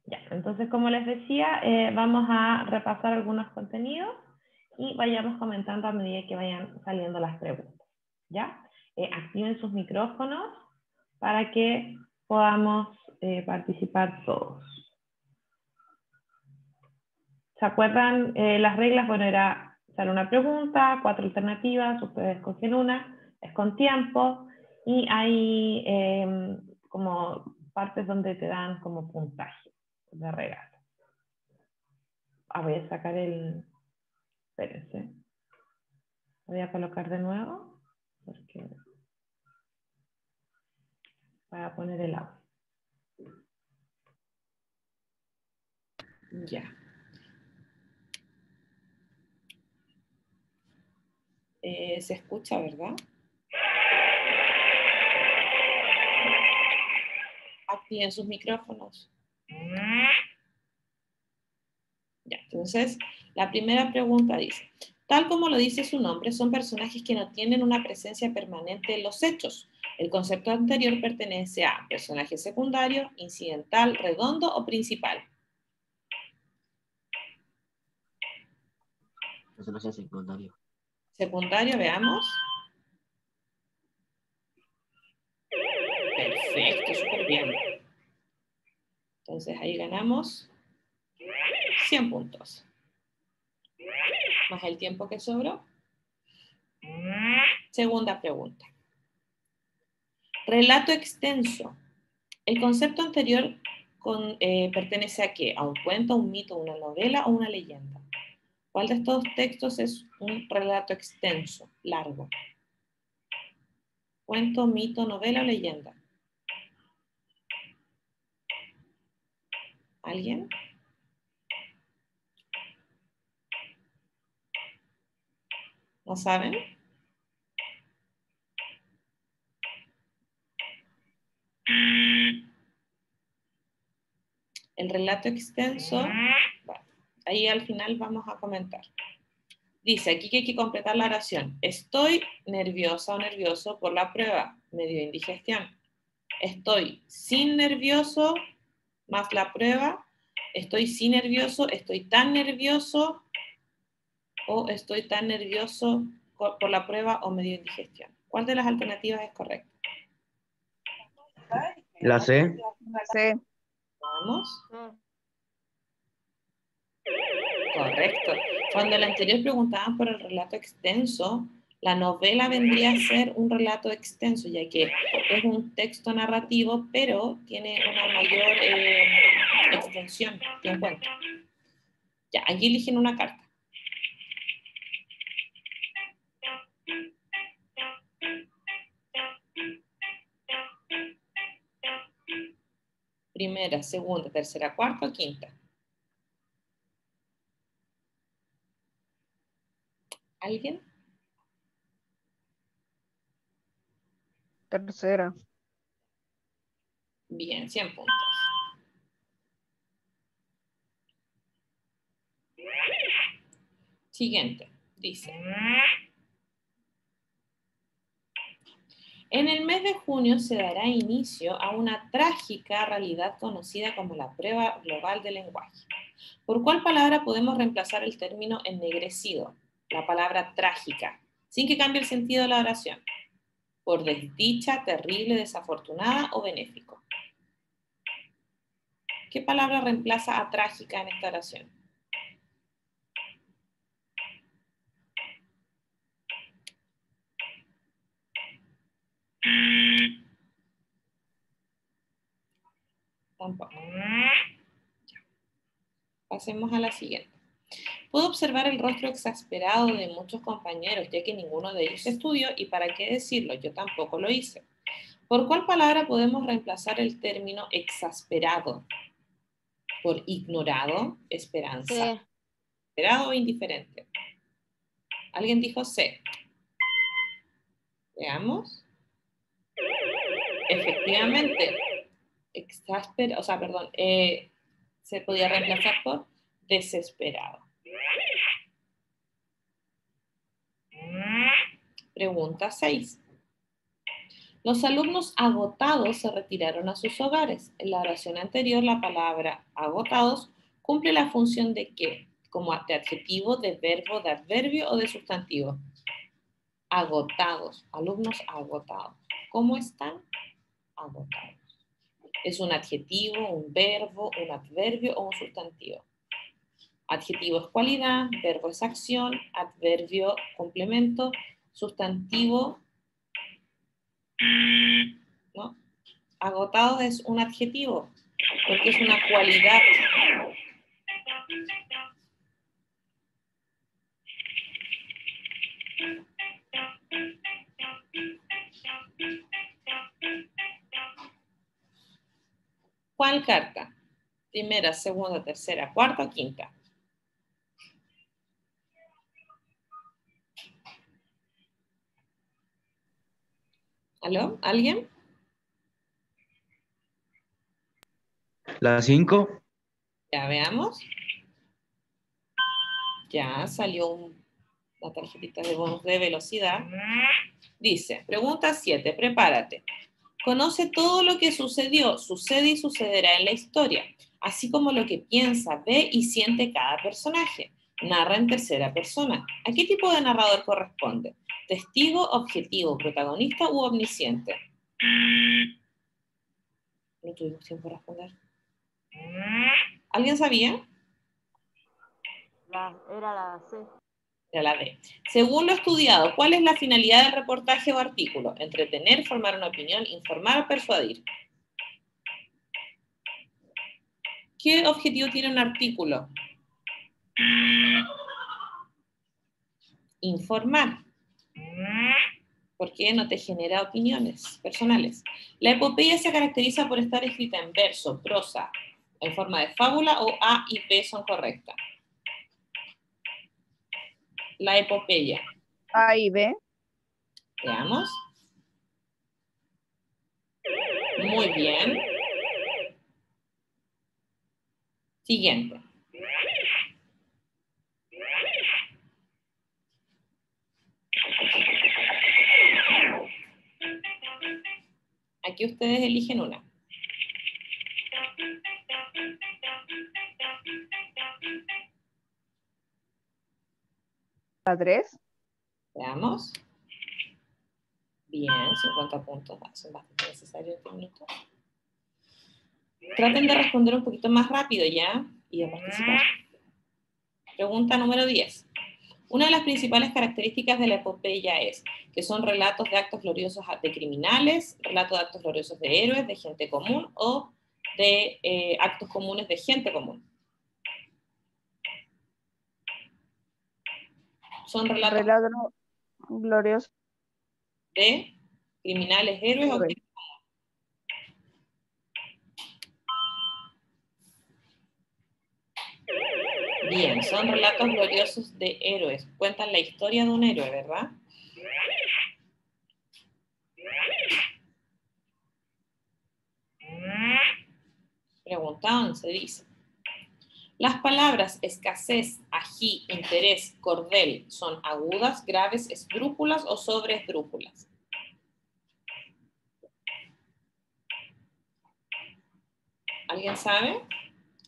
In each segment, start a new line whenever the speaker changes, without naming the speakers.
Ya, entonces como les decía, vamos a repasar algunos contenidos y vayamos comentando a medida que vayan saliendo las preguntas. ¿Ya? Activen sus micrófonos para que podamos participar todos. ¿Se acuerdan las reglas? Bueno, era sale una pregunta, 4 alternativas, ustedes escogen una, es con tiempo, y hay como partes donde te dan como puntaje de regalo. Voy a sacar el... Espérense. Voy a colocar de nuevo, porque voy a poner el audio. Ya. Se escucha, ¿verdad? Activen sus micrófonos. Ya, entonces, la primera pregunta dice, tal como lo dice su nombre, son personajes que no tienen una presencia permanente en los hechos. El concepto anterior pertenece a personaje secundario, incidental, redondo o principal.
Personaje secundario.
Secundario, veamos. Perfecto, súper bien. Entonces ahí ganamos 100 puntos. Más el tiempo que sobró. Segunda pregunta. Relato extenso. El concepto anterior pertenece a qué? ¿A un cuento, un mito, una novela o una leyenda? ¿Cuál de estos textos es un relato extenso, largo? ¿Cuento, mito, novela o leyenda? ¿Alguien? ¿No saben? El relato extenso, bueno, ahí al final vamos a comentar. Dice aquí que hay que completar la oración. Estoy nerviosa o nervioso por la prueba. Me dio indigestión. Estoy sin nervioso más la prueba. Estoy sin nervioso. Estoy tan nervioso o estoy tan nervioso por la prueba o me dio indigestión. ¿Cuál de las alternativas es correcta?
La C.
C.
Vamos. Correcto. Cuando el anterior preguntaban por el relato extenso, la novela vendría a ser un relato extenso, ya que es un texto narrativo, pero tiene una mayor extensión que encuentro. Ya, aquí eligen una carta. Primera, segunda, tercera, cuarta o quinta. ¿Alguien?
Tercera.
Bien, 100 puntos. Siguiente, dice. En el mes de junio se dará inicio a una trágica realidad conocida como la prueba global del lenguaje. ¿Por cuál palabra podemos reemplazar el término ennegrecido? La palabra trágica, sin que cambie el sentido de la oración. Por desdicha, terrible, desafortunada o benéfico. ¿Qué palabra reemplaza a trágica en esta oración? Tampoco. Pasemos a la siguiente. Puedo observar el rostro exasperado de muchos compañeros, ya que ninguno de ellos estudió, y para qué decirlo, yo tampoco lo hice. ¿Por cuál palabra podemos reemplazar el término exasperado? ¿Por ignorado, esperanza,
C.
esperado o indiferente? ¿Alguien dijo C? Veamos. Efectivamente, se podía reemplazar por desesperado. Pregunta 6. Los alumnos agotados se retiraron a sus hogares. En la oración anterior, la palabra agotados cumple la función de ¿qué? Como de adjetivo, de verbo, de adverbio o de sustantivo. Agotados, alumnos agotados. ¿Cómo están? Agotados. ¿Es un adjetivo, un verbo, un adverbio o un sustantivo? Adjetivo es cualidad, verbo es acción, adverbio complemento, sustantivo, ¿no? Agotados es un adjetivo, porque es una cualidad. ¿Cuál carta? Primera, segunda, tercera, cuarta o quinta. ¿Aló? ¿Alguien?
La 5.
Ya veamos. Ya salió la tarjetita de bonus de velocidad. Dice, pregunta 7, prepárate. Conoce todo lo que sucedió, sucede y sucederá en la historia, así como lo que piensa, ve y siente cada personaje. Narra en tercera persona. ¿A qué tipo de narrador corresponde? ¿Testigo, objetivo, protagonista u omnisciente? No tuvimos tiempo de responder. ¿Alguien sabía?
Era la C.
Era la D. Según lo estudiado, ¿cuál es la finalidad del reportaje o artículo? Entretener, formar una opinión, informar o persuadir. ¿Qué objetivo tiene un artículo? Informar. Porque no te genera opiniones personales. La epopeya se caracteriza por estar escrita en verso, prosa, en forma de fábula o A y B son correctas. La epopeya.
A y B.
Veamos. Muy bien. Siguiente. Aquí ustedes eligen una.
La 3.
Veamos. Bien, 50 puntos. Son bastante necesarios este minuto. Traten de responder un poquito más rápido ya y de participar. Pregunta número 10. Una de las principales características de la epopeya es que son relatos de actos gloriosos de criminales, relatos de actos gloriosos de héroes, de gente común o de actos comunes de gente común. Son relatos
Relato glorioso.
de criminales, héroes o gente común. Bien, son relatos gloriosos de héroes. Cuentan la historia de un héroe, ¿verdad? Pregunta 11 dice. Las palabras escasez, ají, interés, cordel son agudas, graves, esdrújulas o sobreesdrújulas. ¿Alguien sabe?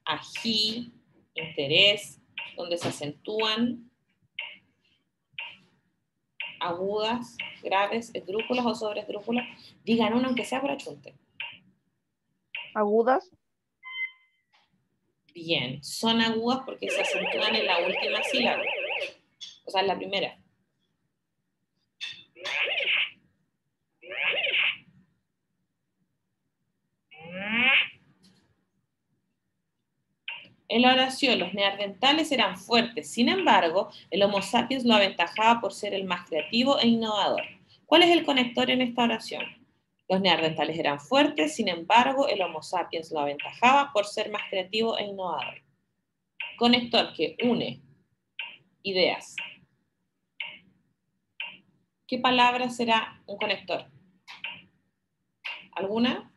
Ají, interés, donde se acentúan, agudas, graves, esdrújulas o sobreesdrújulas. Digan uno aunque sea por achunte.
Agudas.
Bien, son agudas porque se acentúan en la última sílaba. O sea, en la primera. En la oración, los neandertales eran fuertes, sin embargo, el Homo sapiens lo aventajaba por ser el más creativo e innovador. ¿Cuál es el conector en esta oración? Los neandertales eran fuertes, sin embargo, el Homo sapiens lo aventajaba por ser más creativo e innovador. Conector que une ideas. ¿Qué palabra será un conector? ¿Alguna?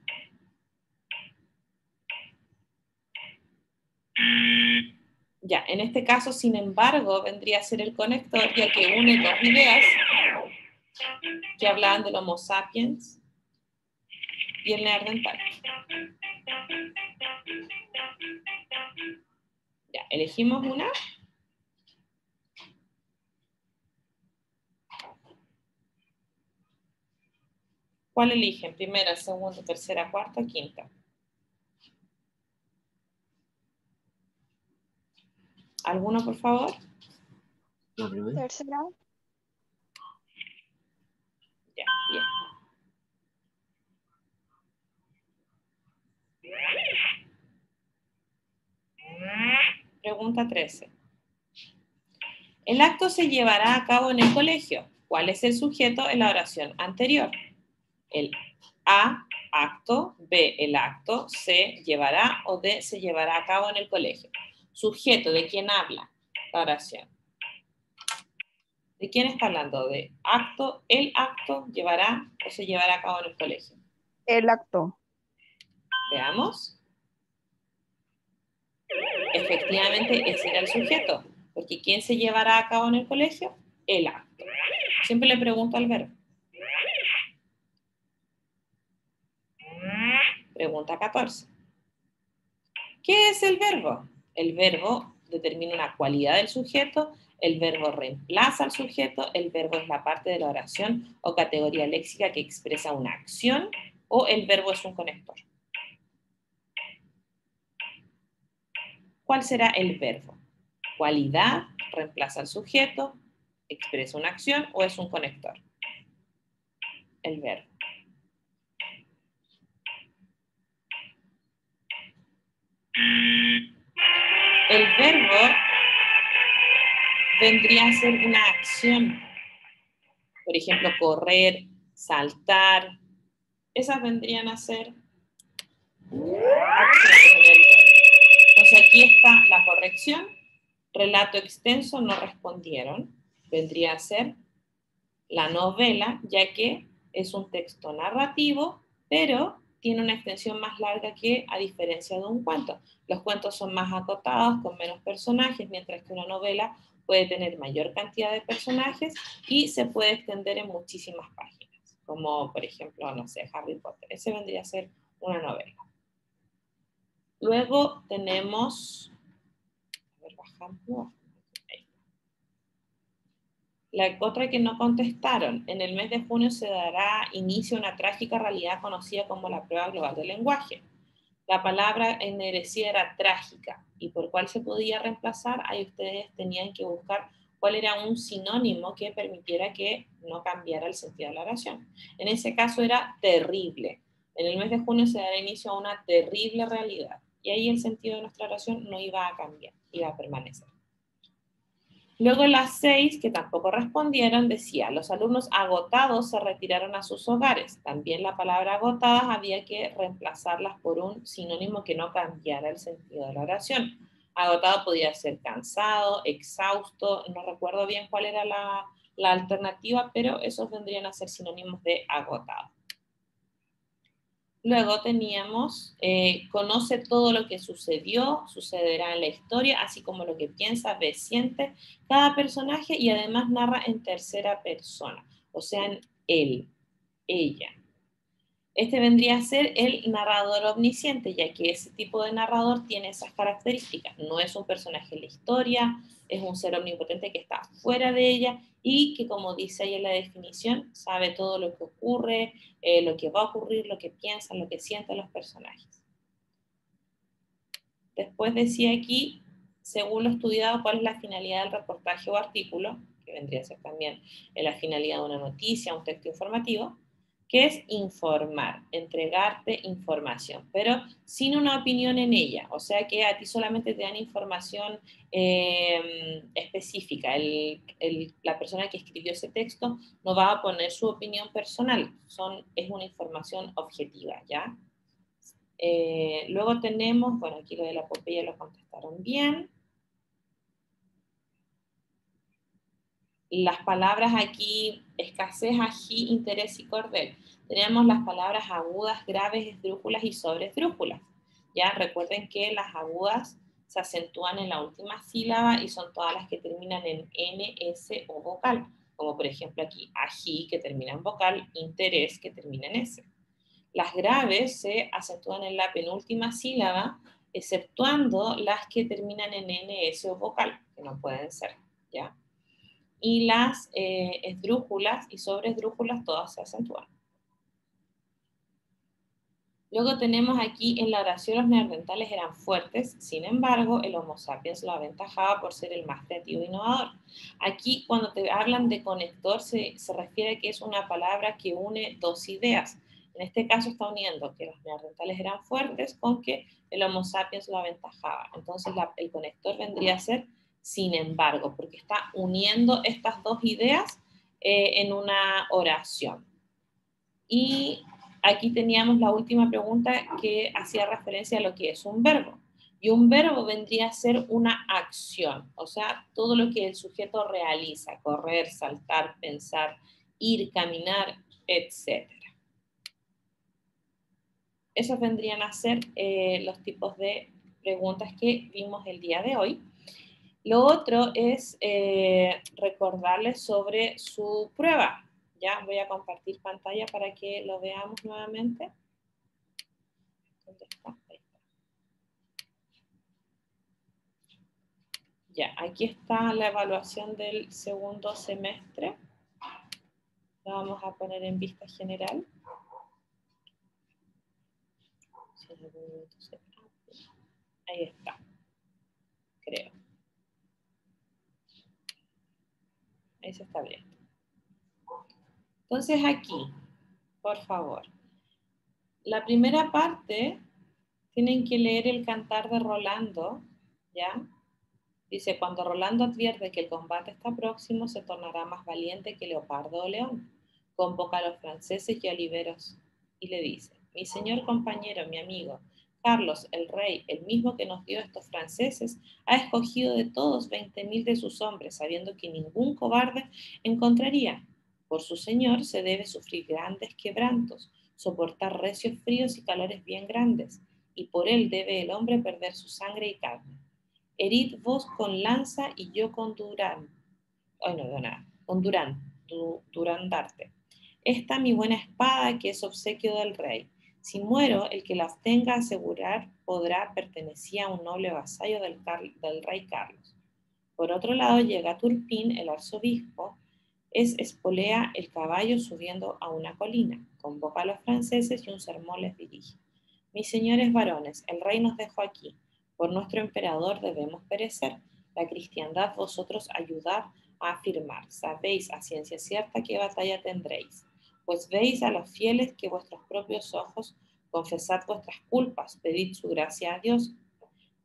Ya, en este caso, sin embargo, vendría a ser el conector, ya que une dos ideas que hablaban del Homo sapiens y el neandertal. Ya, elegimos una. ¿Cuál eligen? Primera, segunda, tercera, cuarta, quinta. ¿Alguno, por favor?
La primera.
Tercera.
Ya, bien. Pregunta 13. El acto se llevará a cabo en el colegio. ¿Cuál es el sujeto en la oración anterior? El A, acto, B, el acto, C, llevará o D, se llevará a cabo en el colegio. Sujeto, ¿de quién habla la oración? ¿De quién está hablando? ¿De acto, el acto, llevará o se llevará a cabo en el colegio?
El acto.
Veamos. Efectivamente, ese era el sujeto, porque ¿quién se llevará a cabo en el colegio? El acto. Siempre le pregunto al verbo. Pregunta 14. ¿Qué es el verbo? El verbo determina una cualidad del sujeto, el verbo reemplaza al sujeto, el verbo es la parte de la oración o categoría léxica que expresa una acción, o el verbo es un conector. ¿Cuál será el verbo? ¿Cualidad reemplaza al sujeto, expresa una acción o es un conector? El verbo. El verbo vendría a ser una acción. Por ejemplo, correr, saltar. Esas vendrían a ser acciones en el verbo. Entonces aquí está la corrección. Relato extenso, no respondieron. Vendría a ser la novela, ya que es un texto narrativo, pero tiene una extensión más larga que a diferencia de un cuento. Los cuentos son más acotados, con menos personajes, mientras que una novela puede tener mayor cantidad de personajes y se puede extender en muchísimas páginas, como por ejemplo, no sé, Harry Potter. Ese vendría a ser una novela. Luego tenemos, a ver, bajamos. La otra que no contestaron, en el mes de junio se dará inicio a una trágica realidad conocida como la prueba global del lenguaje. La palabra ennerecida era trágica, y por cuál se podía reemplazar, ahí ustedes tenían que buscar cuál era un sinónimo que permitiera que no cambiara el sentido de la oración. En ese caso era terrible. En el mes de junio se dará inicio a una terrible realidad, y ahí el sentido de nuestra oración no iba a cambiar, iba a permanecer. Luego las 6, que tampoco respondieron, decía, los alumnos agotados se retiraron a sus hogares. También la palabra agotadas había que reemplazarlas por un sinónimo que no cambiara el sentido de la oración. Agotado podía ser cansado, exhausto, no recuerdo bien cuál era la alternativa, pero esos vendrían a ser sinónimos de agotado. Luego teníamos, conoce todo lo que sucedió, sucederá en la historia, así como lo que piensa, ve, siente cada personaje y además narra en tercera persona, o sea, en él, ella. Este vendría a ser el narrador omnisciente, ya que ese tipo de narrador tiene esas características. No es un personaje en la historia, es un ser omnipotente que está fuera de ella y que, como dice ahí en la definición, sabe todo lo que ocurre, lo que va a ocurrir, lo que piensan, lo que sienten los personajes. Después decía aquí, según lo estudiado, cuál es la finalidad del reportaje o artículo, que vendría a ser también la finalidad de una noticia, un texto informativo, que es informar, entregarte información, pero sin una opinión en ella, o sea que a ti solamente te dan información específica. La persona que escribió ese texto no va a poner su opinión personal, es una información objetiva, ¿ya? Luego tenemos, bueno, aquí lo de la epopeya lo contestaron bien. Las palabras aquí, escasez, ají, interés y cordel. Tenemos las palabras agudas, graves, esdrújulas y sobresdrújulas. Ya recuerden que las agudas se acentúan en la última sílaba y son todas las que terminan en N, S o vocal. Como por ejemplo aquí, ají, que termina en vocal, interés, que termina en S. Las graves se acentúan en la penúltima sílaba, exceptuando las que terminan en NS o vocal, que no pueden ser, ¿ya? Y las esdrújulas y sobreesdrújulas todas se acentúan. Luego tenemos aquí en la oración los neandertales eran fuertes, sin embargo, el Homo sapiens lo aventajaba por ser el más creativo e innovador. Aquí, cuando te hablan de conector, se refiere a que es una palabra que une dos ideas. En este caso está uniendo que los neandertales eran fuertes con que el Homo sapiens lo aventajaba. Entonces el conector vendría a ser sin embargo, porque está uniendo estas dos ideas en una oración. Y aquí teníamos la última pregunta que hacía referencia a lo que es un verbo. Y un verbo vendría a ser una acción, o sea, todo lo que el sujeto realiza, correr, saltar, pensar, ir, caminar, etc. Esos vendrían a ser los tipos de preguntas que vimos el día de hoy. Lo otro es recordarles sobre su prueba. Ya voy a compartir pantalla para que lo veamos nuevamente. ¿Dónde está? Ahí está. Ya, aquí está la evaluación del segundo semestre. La vamos a poner en vista general. Ahí está, creo. Ahí se está abriendo. Entonces aquí, por favor, la primera parte tienen que leer el cantar de Rolando, ¿ya? Dice, cuando Rolando advierte que el combate está próximo, se tornará más valiente que leopardo o león. Convoca a los franceses y a liberos y le dice, mi señor compañero, mi amigo, Carlos, el rey, el mismo que nos dio estos franceses, ha escogido de todos 20.000 de sus hombres, sabiendo que ningún cobarde encontraría. Por su señor se debe sufrir grandes quebrantos, soportar recios fríos y calores bien grandes, y por él debe el hombre perder su sangre y carne. Herid vos con lanza y yo con Durán. Ay, no, con Durandarte. Esta mi buena espada que es obsequio del rey. Si muero, el que la obtenga asegurar podrá pertenecer a un noble vasallo del rey Carlos. Por otro lado llega Turpín, el arzobispo, espolea el caballo subiendo a una colina, convoca a los franceses y un sermón les dirige. Mis señores varones, el rey nos dejó aquí. Por nuestro emperador debemos perecer. La cristiandad vosotros ayudad a afirmar. Sabéis a ciencia cierta qué batalla tendréis. Pues veis a los fieles que vuestros propios ojos, confesad vuestras culpas, pedid su gracia a Dios.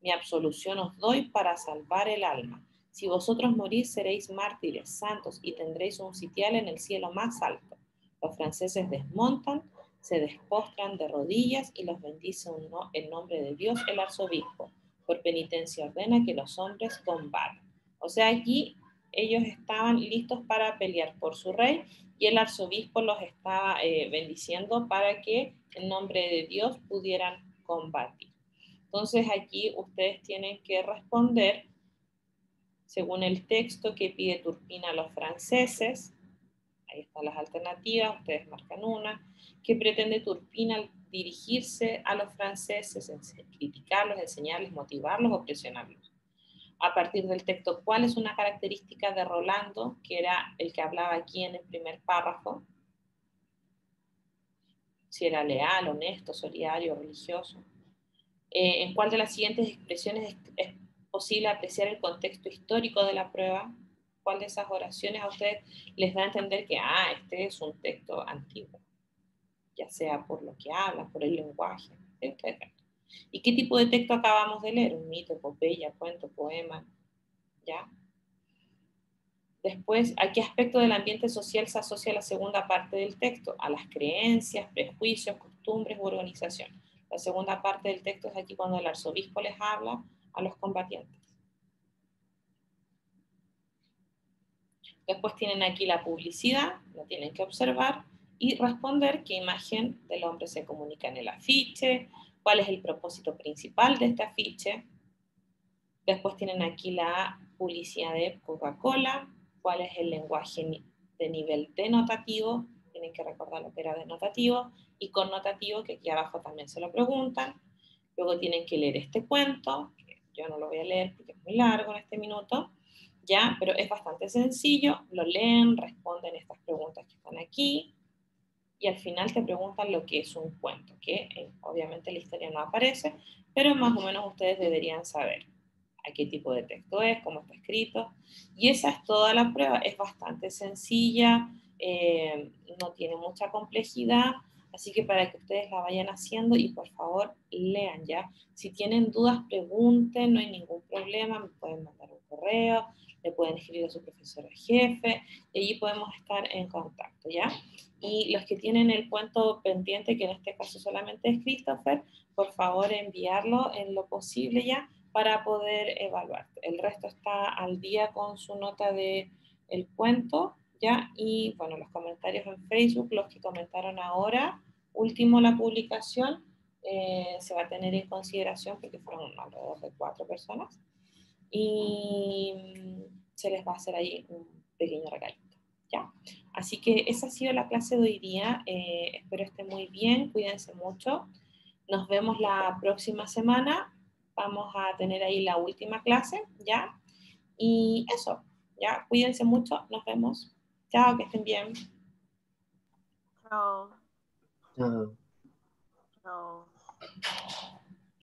Mi absolución os doy para salvar el alma. Si vosotros morís, seréis mártires, santos, y tendréis un sitial en el cielo más alto. Los franceses desmontan, se despostran de rodillas y los bendice en nombre de Dios el arzobispo. Por penitencia ordena que los hombres combaten. O sea, aquí ellos estaban listos para pelear por su rey y el arzobispo los estaba bendiciendo para que en nombre de Dios pudieran combatir. Entonces aquí ustedes tienen que responder según el texto que pide Turpín a los franceses. Ahí están las alternativas, ustedes marcan una. ¿Qué pretende Turpín al dirigirse a los franceses? Criticarlos, enseñarles, motivarlos o presionarlos. A partir del texto, ¿cuál es una característica de Rolando, que era el que hablaba aquí en el primer párrafo? Si era leal, honesto, solidario, religioso. ¿En cuál de las siguientes expresiones es posible apreciar el contexto histórico de la prueba? ¿Cuál de esas oraciones a ustedes les da a entender que este es un texto antiguo? Ya sea por lo que habla, por el lenguaje, etc. ¿Y qué tipo de texto acabamos de leer? Un mito, epopeya, cuento, poema, ¿ya? Después, ¿a qué aspecto del ambiente social se asocia la segunda parte del texto? A las creencias, prejuicios, costumbres u organización. La segunda parte del texto es aquí cuando el arzobispo les habla a los combatientes. Después tienen aquí la publicidad, lo tienen que observar y responder qué imagen del hombre se comunica en el afiche, cuál es el propósito principal de este afiche. Después tienen aquí la publicidad de Coca-Cola, cuál es el lenguaje de nivel denotativo, tienen que recordar lo que era denotativo y connotativo, que aquí abajo también se lo preguntan. Luego tienen que leer este cuento, que yo no lo voy a leer porque es muy largo en este minuto, ¿ya? Pero es bastante sencillo, lo leen, responden estas preguntas que están aquí, y al final te preguntan lo que es un cuento, que obviamente en la historia no aparece, pero más o menos ustedes deberían saber a qué tipo de texto es, cómo está escrito, y esa es toda la prueba, es bastante sencilla, no tiene mucha complejidad, así que para que ustedes la vayan haciendo y por favor lean ya. Si tienen dudas, pregunten, no hay ningún problema, me pueden mandar un correo, le pueden escribir a su profesor jefe, y allí podemos estar en contacto, ¿ya? Y los que tienen el cuento pendiente, que en este caso solamente es Christopher, por favor enviarlo en lo posible ya para poder evaluar. El resto está al día con su nota de el cuento, ¿ya? Y bueno, los comentarios en Facebook, los que comentaron ahora, último la publicación, se va a tener en consideración porque fueron alrededor de 4 personas y se les va a hacer ahí un pequeño regalito, ¿ya? Así que esa ha sido la clase de hoy día. Espero estén muy bien, cuídense mucho. Nos vemos la próxima semana. Vamos a tener ahí la última clase, ¿ya? Y eso, ¿ya? Cuídense mucho, nos vemos. Chao, que estén bien.
Chao.
Chao.
Chao.